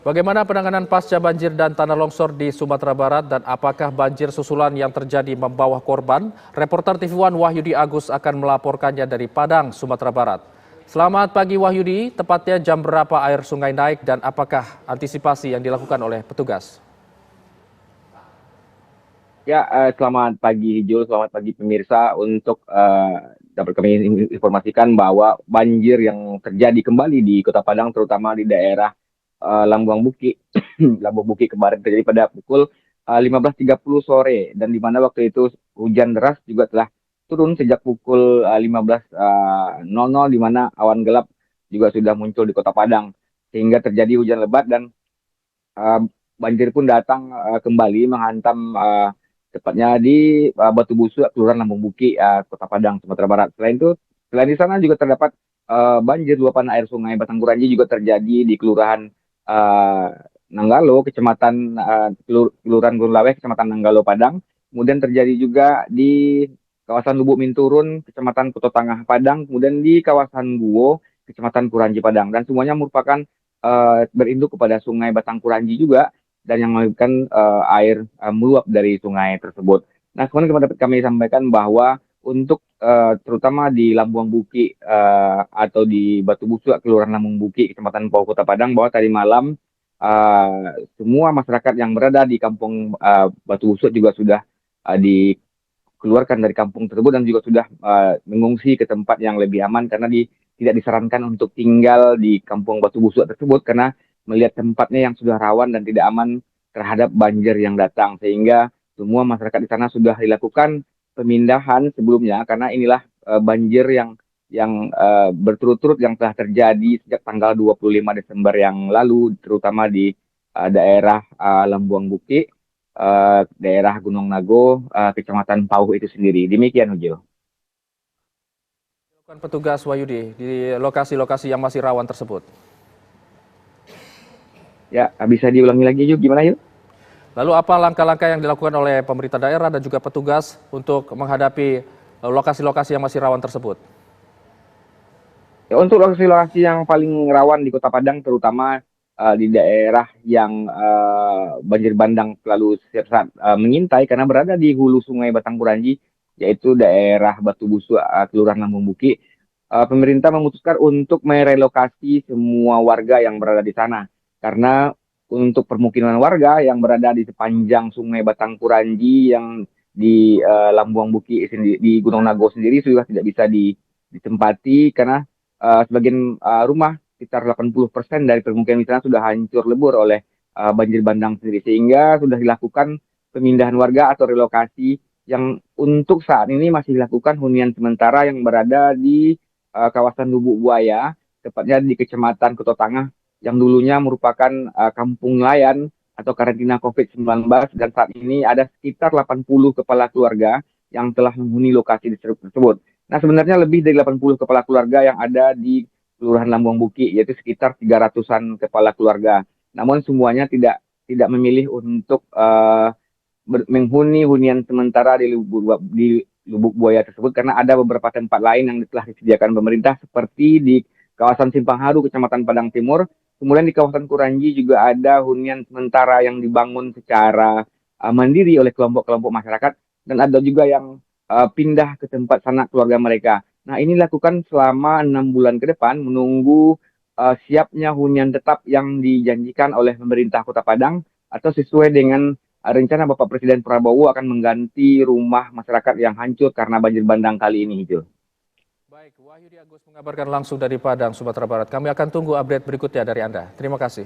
Bagaimana penanganan pasca banjir dan tanah longsor di Sumatera Barat dan apakah banjir susulan yang terjadi membawa korban? Reporter TV One Wahyudi Agus akan melaporkannya dari Padang, Sumatera Barat. Selamat pagi Wahyudi, tepatnya jam berapa air sungai naik dan apakah antisipasi yang dilakukan oleh petugas? Ya, selamat pagi Jul, selamat pagi pemirsa. Untuk dapat kami informasikan bahwa banjir yang terjadi kembali di Kota Padang, terutama di daerah Lambuang Buki, Lambuang Buki kemarin terjadi pada pukul 15.30 sore, dan di mana waktu itu hujan deras juga telah turun sejak pukul 15.00, di mana awan gelap juga sudah muncul di Kota Padang, sehingga terjadi hujan lebat dan uh, banjir pun datang kembali menghantam tepatnya di Batu Busuk, Kelurahan Lambung Buki, Kota Padang, Sumatera Barat. Selain di sana juga terdapat banjir luapan air sungai Batangkuranji juga terjadi di Kelurahan uh, Nanggalo, Kelurahan Gunung Kecamatan Nanggalo, Padang. Kemudian terjadi juga di kawasan Lubuk Minturun, Kecamatan Kuto Tangah, Padang. Kemudian di kawasan Guwo, Kecamatan Kuranji, Padang. Dan semuanya merupakan berinduk kepada Sungai Batangkuranji juga, dan yang menyebabkan air meluap dari sungai tersebut. Nah, kemudian dapat kami sampaikan bahwa untuk terutama di Lambuang Buki atau di Batu Busuk, Kelurahan Lambung Buki, Kecamatan Pau, Kota Padang, bahwa tadi malam semua masyarakat yang berada di kampung Batu Busuk juga sudah dikeluarkan dari kampung tersebut dan juga sudah mengungsi ke tempat yang lebih aman, karena tidak disarankan untuk tinggal di kampung Batu Busuk tersebut karena melihat tempatnya yang sudah rawan dan tidak aman terhadap banjir yang datang, sehingga semua masyarakat di sana sudah dilakukan pemindahan sebelumnya, karena inilah banjir yang berturut-turut yang telah terjadi sejak tanggal 25 Desember yang lalu, terutama di daerah Lambuang Buki, daerah Gunung Nago, Kecamatan Pauh itu sendiri. Demikian, Ujil. Dilakukan petugas Wahyudi di lokasi-lokasi yang masih rawan tersebut. Ya, bisa diulangi lagi, yuk. Gimana, yuk? Lalu apa langkah-langkah yang dilakukan oleh pemerintah daerah dan juga petugas untuk menghadapi lokasi-lokasi yang masih rawan tersebut? Ya, untuk lokasi-lokasi yang paling rawan di Kota Padang, terutama di daerah yang banjir bandang selalu setiap saat mengintai karena berada di hulu Sungai Batangkuranji, yaitu daerah Batu Busuk, Kelurahan Lambung Buki, pemerintah memutuskan untuk merelokasi semua warga yang berada di sana. Karena untuk permukiman warga yang berada di sepanjang Sungai Batangkuranji yang di Lambuang Buki sendiri, di Gunung Nago sendiri sudah tidak bisa ditempati, karena sebagian rumah sekitar 80% dari permukiman di sana sudah hancur lebur oleh banjir bandang sendiri, sehingga sudah dilakukan pemindahan warga atau relokasi yang untuk saat ini masih dilakukan hunian sementara yang berada di kawasan Lubuk Buaya, tepatnya di Kecamatan Kuto Tangah, yang dulunya merupakan kampung nelayan atau karantina COVID-19, dan saat ini ada sekitar 80 kepala keluarga yang telah menghuni lokasi tersebut. Nah, sebenarnya lebih dari 80 kepala keluarga yang ada di Kelurahan Lambuang Buki, yaitu sekitar 300-an kepala keluarga. Namun semuanya tidak memilih untuk menghuni hunian sementara di Lubuk Buaya tersebut, karena ada beberapa tempat lain yang telah disediakan pemerintah, seperti di kawasan Simpang Haru, Kecamatan Padang Timur. Kemudian di kawasan Kuranji juga ada hunian sementara yang dibangun secara mandiri oleh kelompok-kelompok masyarakat, dan ada juga yang pindah ke tempat sanak keluarga mereka. Nah, ini dilakukan selama 6 bulan ke depan, menunggu siapnya hunian tetap yang dijanjikan oleh pemerintah Kota Padang, atau sesuai dengan rencana Bapak Presiden Prabowo akan mengganti rumah masyarakat yang hancur karena banjir bandang kali ini, Hijau. Baik, Wahyudi Agus mengabarkan langsung dari Padang, Sumatera Barat. Kami akan tunggu update berikutnya dari Anda. Terima kasih.